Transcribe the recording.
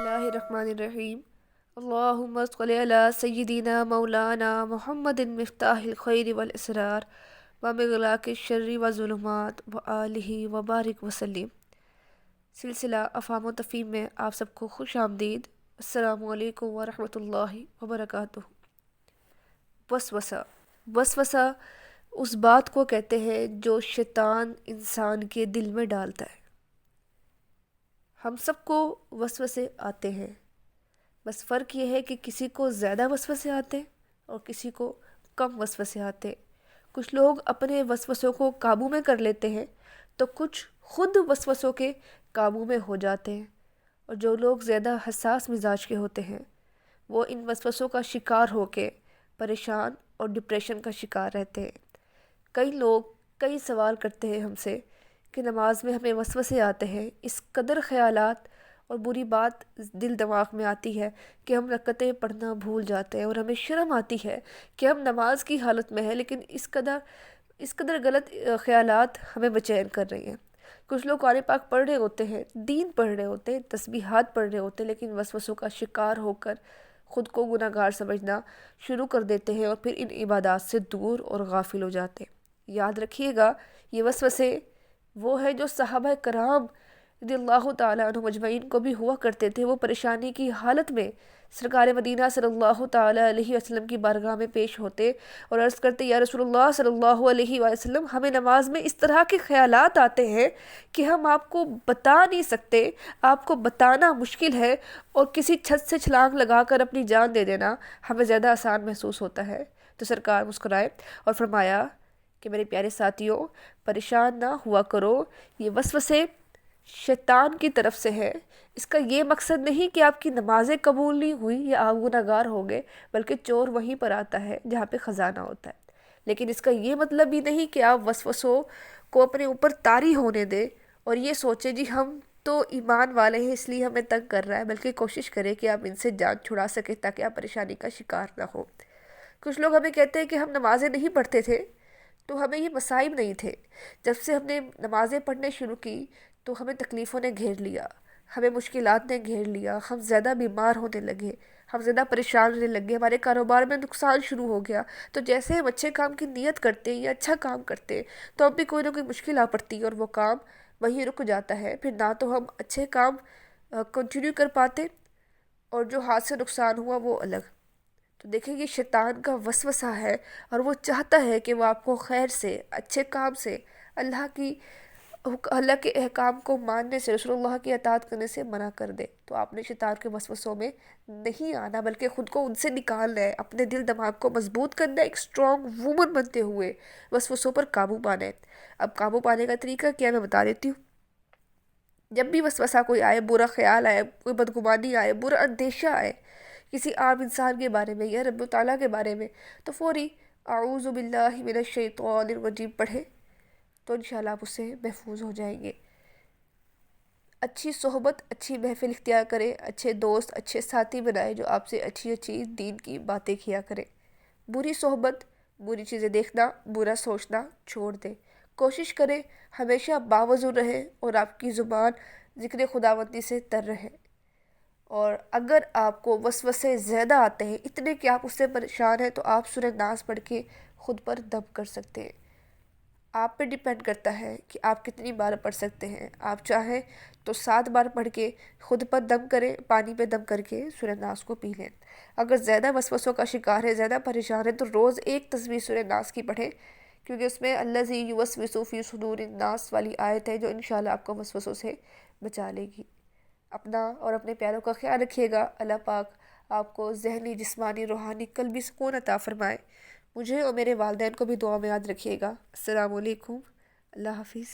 बिस्मिल्लाहिर्रहमानिर्रहीम। अल्लाहुम्मा सल्लि अला सय्यिदिना मौलाना मुहम्मदिन मिफ्ताहिल खैरि वल इसरार व मिग़लाक़िश शर्रि व ज़ुलुमात व आलिहि व बारिक वसल्लिम। सिलसिला अफ़ाम व तफ़हीम में आप सबको खुश आमदीद। अस्सलामु अलैकुम व रहमतुल्लाहि व बरकातुहू। वसवसा वसवसा उस बात को कहते हैं जो शैतान इंसान के दिल में डालता है। हम सबको वसवसे आते हैं, बस फ़र्क ये है कि किसी को ज़्यादा वसवसे आते हैं और किसी को कम वसवसे आते हैं। कुछ लोग अपने वसवसों को काबू में कर लेते हैं तो कुछ खुद वसवसों के काबू में हो जाते हैं, और जो लोग ज़्यादा हसास मिजाज के होते हैं वो इन वसवसों का शिकार होके परेशान और डिप्रेशन का शिकार रहते हैं। कई लोग कई सवाल करते हैं हमसे कि नमाज में हमें वसवसे आते हैं, इस कदर ख़यालात और बुरी बात दिल दिमाग में आती है कि हम रकअतें पढ़ना भूल जाते हैं, और हमें शर्म आती है कि हम नमाज की हालत में हैं लेकिन इस कदर गलत ख़यालात हमें बेचैन कर रही हैं। कुछ लोग कुरान पाक पढ़ रहे होते हैं, दीन पढ़ रहे होते हैं, तस्बीहात पढ़ रहे होते हैं, लेकिन वसवसों का शिकार होकर ख़ुद को गुनाहगार समझना शुरू कर देते हैं और फिर इन इबादात से दूर और गाफिल हो जाते हैं। याद रखिएगा, ये वसवसे वो है जो सहाबा कराम रज़ियल्लाहु ताला अन्हुम अजमईन को भी हुआ करते थे। वो परेशानी की हालत में सरकार मदीना सल्लल्लाहु ताला अलैहि वसल्लम की बारगाह में पेश होते और अर्ज़ करते, या रसूलुल्लाह सल्लल्लाहु अलैहि वसल्लम, हमें नमाज में इस तरह के ख़यालात आते हैं कि हम आपको बता नहीं सकते, आपको बताना मुश्किल है, और किसी छत से छलांग लगाकर अपनी जान दे देना हमें ज़्यादा आसान महसूस होता है। तो सरकार मुस्कुराए और फरमाया कि मेरे प्यारे साथियों, परेशान ना हुआ करो, ये वसवसे शैतान की तरफ से है। इसका ये मकसद नहीं कि आपकी नमाज़ें कबूल नहीं हुई या आप गुनहगार हो गए, बल्कि चोर वहीं पर आता है जहाँ पे ख़जाना होता है। लेकिन इसका ये मतलब भी नहीं कि आप वसवसों को अपने ऊपर तारी होने दें और ये सोचें जी हम तो ईमान वाले हैं इसलिए हमें तंग कर रहा है, बल्कि कोशिश करें कि आप इनसे जान छुड़ा सकें ताकि आप परेशानी का शिकार ना हो। कुछ लोग हमें कहते हैं कि हम नमाज़ें नहीं पढ़ते थे तो हमें ये मसाइब नहीं थे, जब से हमने नमाज़ें पढ़ने शुरू की तो हमें तकलीफ़ों ने घेर लिया, हमें मुश्किलात ने घेर लिया, हम ज़्यादा बीमार होने लगे, हम ज़्यादा परेशान होने लगे, हमारे कारोबार में नुकसान शुरू हो गया। तो जैसे हम अच्छे काम की नीयत करते हैं या अच्छा काम करते हैं तो अब भी कोई ना कोई मुश्किल आ पड़ती है और वो काम वहीं रुक जाता है। फिर ना तो हम अच्छे काम कंटिन्यू कर पाते, और जो हाथ से नुकसान हुआ वो अलग। तो देखिए, ये शैतान का वसवसा है और वो चाहता है कि वो आपको खैर से, अच्छे काम से, अल्लाह के अहकाम को मानने से, रसूलुल्लाह की अताअत करने से मना कर दे। तो आपने शैतान के वसवसों में नहीं आना, बल्कि ख़ुद को उनसे निकालना है, अपने दिल दिमाग को मजबूत करना है, एक स्ट्रॉन्ग वूमन बनते हुए वसवसों पर काबू पाना है। अब काबू पाने का तरीका क्या है मैं बता देती हूँ। जब भी वसवसा कोई आए, बुरा ख्याल आए, कोई बदगुमानी आए, बुरा अंदेशा आए किसी आम इंसान के बारे में या रब ताला के बारे में, तो फ़ौरी आऊज़ु बिल्लाहि मिनश शैतानिर रजीम पढ़े तो इंशाल्लाह आप उससे महफूज हो जाएंगे। अच्छी सोहबत, अच्छी महफिल इख्तियार करें, अच्छे दोस्त, अच्छे साथी बनाएं जो आपसे अच्छी अच्छी दीन की बातें किया करें। बुरी सोहबत, बुरी चीज़ें देखना, बुरा सोचना छोड़ दें। कोशिश करें हमेशा बावजू रहें और आपकी ज़ुबान ज़िक्र खुदावंदी से तर रहे। और अगर आपको वसवसे ज़्यादा आते हैं, इतने कि आप उससे परेशान हैं, तो आप सूरह नास पढ़ के ख़ुद पर दम कर सकते हैं। आप पे डिपेंड करता है कि आप कितनी बार पढ़ सकते हैं। आप चाहें तो 7 बार पढ़ के ख़ुद पर दम करें, पानी पे दम करके सूरह नास को पी लें। अगर ज़्यादा वसवसों का शिकार है, ज़्यादा परेशान है, तो रोज़ एक तस्वीर सूरह नास की पढ़ें, क्योंकि उसमें अल्लज़ी युवस्विसु फ़ी सुदूरिन नास वाली आयत है जो इंशाल्लाह आपको वसवसों से बचा लेगी। अपना और अपने प्यारों का ख्याल रखिएगा। अल्लाह पाक आपको ज़हनी, जिस्मानी, रूहानी, क़ल्बी सुकून अता फ़रमाए। मुझे और मेरे वालिदैन को भी दुआ में याद रखिएगा। अस्सलामु अलैकुम। अल्लाह हाफ़िज़।